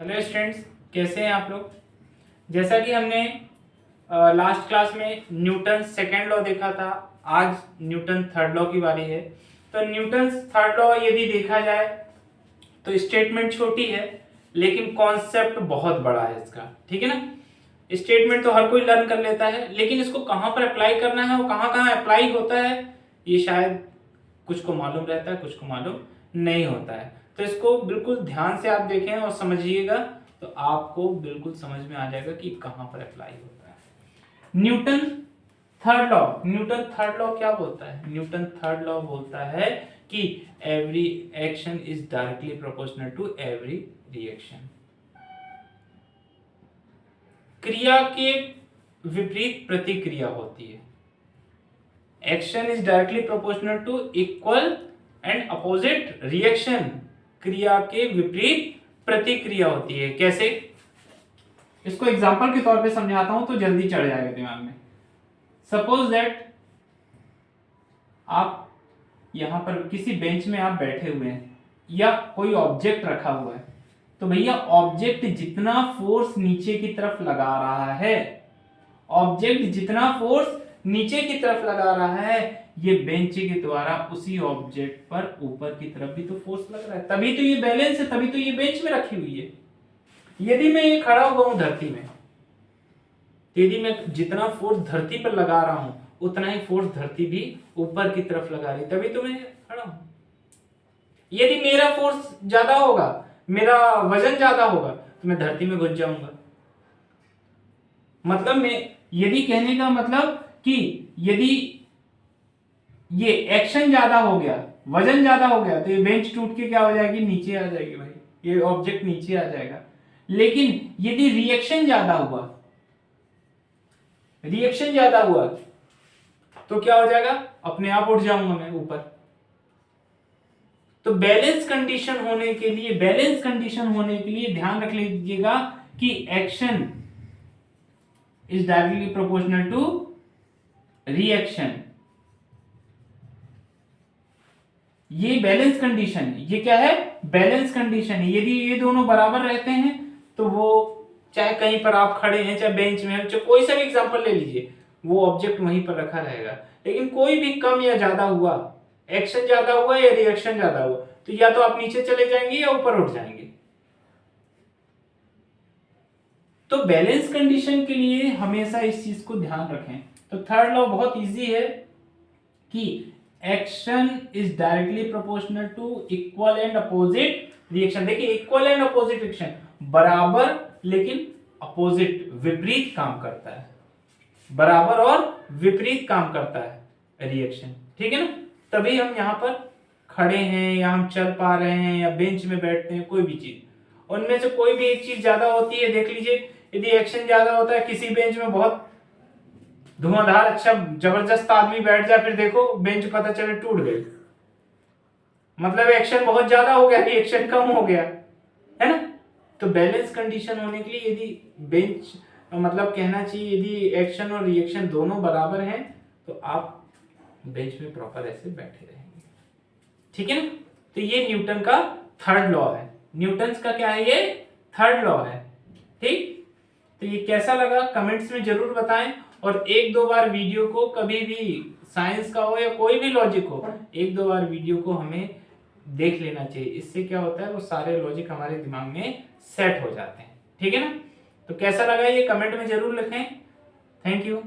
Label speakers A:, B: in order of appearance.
A: Hello students, कैसे हैं आप लोग। जैसा कि हमने लास्ट क्लास में न्यूटन सेकेंड लॉ देखा था, आज न्यूटन थर्ड लॉ की बारी है। तो न्यूटन थर्ड लॉ यदि देखा जाए तो स्टेटमेंट छोटी है लेकिन कॉन्सेप्ट बहुत बड़ा है इसका, ठीक है ना। स्टेटमेंट तो हर कोई लर्न कर लेता है, लेकिन इसको कहाँ पर अप्लाई करना है और कहाँ कहाँ अप्लाई होता है ये शायद कुछ को मालूम रहता है, कुछ को मालूम नहीं होता है। तो इसको बिल्कुल ध्यान से आप देखें और समझिएगा तो आपको बिल्कुल समझ में आ जाएगा कि कहां पर अप्लाई होता है। न्यूटन थर्ड लॉ क्या बोलता है? न्यूटन थर्ड लॉ बोलता है कि every action is directly proportional to every reaction. क्रिया के विपरीत प्रतिक्रिया होती है। Action is directly proportional to equal and opposite reaction. क्रिया के विपरीत प्रतिक्रिया होती है। कैसे? इसको एग्जांपल के तौर पे समझाता हूं तो जल्दी चढ़ जाएगा दिमाग में। सपोज दैट आप यहां पर किसी बेंच में आप बैठे हुए हैं या कोई ऑब्जेक्ट रखा हुआ है, तो भैया ऑब्जेक्ट जितना फोर्स नीचे की तरफ लगा रहा है, ऑब्जेक्ट जितना फोर्स नीचे की तरफ लगा रहा है, ये बेंच के द्वारा उसी ऑब्जेक्ट पर ऊपर की तरफ भी तो फोर्स लग रहा है, तभी तो ये बैलेंस है, तभी तो ये बेंच में रखी हुई है। यदि मैं ये खड़ा हुआ हूं धरती में, यदि मैं जितना फोर्स धरती पर लगा रहा हूं उतना ही फोर्स धरती भी ऊपर की तरफ लगा रही, तभी तो मैं खड़ा हूं। यदि मेरा फोर्स ज्यादा होगा, मेरा वजन ज्यादा होगा, तो मैं धरती में घुस जाऊंगा। मतलब मैं यदि कहने का मतलब कि यदि ये एक्शन ज्यादा हो गया, वजन ज्यादा हो गया, तो ये बेंच टूट के क्या हो जाएगी? नीचे आ जाएगी भाई, ये ऑब्जेक्ट नीचे आ जाएगा। लेकिन यदि रिएक्शन ज्यादा हुआ, रिएक्शन ज्यादा हुआ तो क्या हो जाएगा? अपने आप उठ जाऊंगा मैं ऊपर। तो बैलेंस कंडीशन होने के लिए, बैलेंस कंडीशन होने के लिए ध्यान रख लीजिएगा कि action is directly proportional to reaction. ये बैलेंस कंडीशन है। ये क्या है? बैलेंस कंडीशन है। यदि ये दोनों बराबर रहते हैं तो वो, चाहे कहीं पर आप खड़े हैं, चाहे बेंच में हैं, चाहे कोई सा भी एग्जांपल ले लीजिए, वो ऑब्जेक्ट वहीं पर रखा रहेगा। लेकिन कोई भी कम या ज्यादा हुआ, एक्शन ज्यादा हुआ या रिएक्शन ज्यादा हुआ, तो या तो आप नीचे चले जाएंगे या ऊपर उठ जाएंगे। तो बैलेंस कंडीशन के लिए हमेशा इस चीज को ध्यान रखें। तो थर्ड लॉ बहुत इजी है कि action is directly proportional to equal and opposite reaction. देखिए, इक्वल एंड अपोजिट रिएक्शन, बराबर लेकिन अपोजिट, विपरीत काम करता है। बराबर और विपरीत काम करता है रिएक्शन, ठीक है ना। तभी हम यहां पर खड़े हैं या हम चल पा रहे हैं या बेंच में बैठते हैं, कोई भी चीज, उनमें से कोई भी एक चीज ज्यादा होती है। देख लीजिए, यदि एक्शन ज्यादा होता है, किसी बेंच में बहुत धुआंधार अच्छा जबरदस्त आदमी बैठ जाए, फिर देखो बेंच पता चले टूट गई, मतलब एक्शन बहुत ज्यादा हो गया, रिएक्शन कम हो गया, है ना। तो बैलेंस कंडीशन होने के लिए यदि बेंच, मतलब कहना चाहिए यदि एक्शन और रिएक्शन दोनों बराबर हैं तो आप बेंच में प्रॉपर ऐसे बैठे रहेंगे, ठीक है ना। तो ये न्यूटन का थर्ड लॉ है। न्यूटन का क्या है? ये थर्ड लॉ है, ठीक। तो ये कैसा लगा कमेंट्स में जरूर बताएं, और एक दो बार वीडियो को, कभी भी साइंस का हो या कोई भी लॉजिक हो, एक दो बार वीडियो को हमें देख लेना चाहिए। इससे क्या होता है, वो सारे लॉजिक हमारे दिमाग में सेट हो जाते हैं, ठीक है ना। तो कैसा लगा ये कमेंट में जरूर लिखें। Thank you.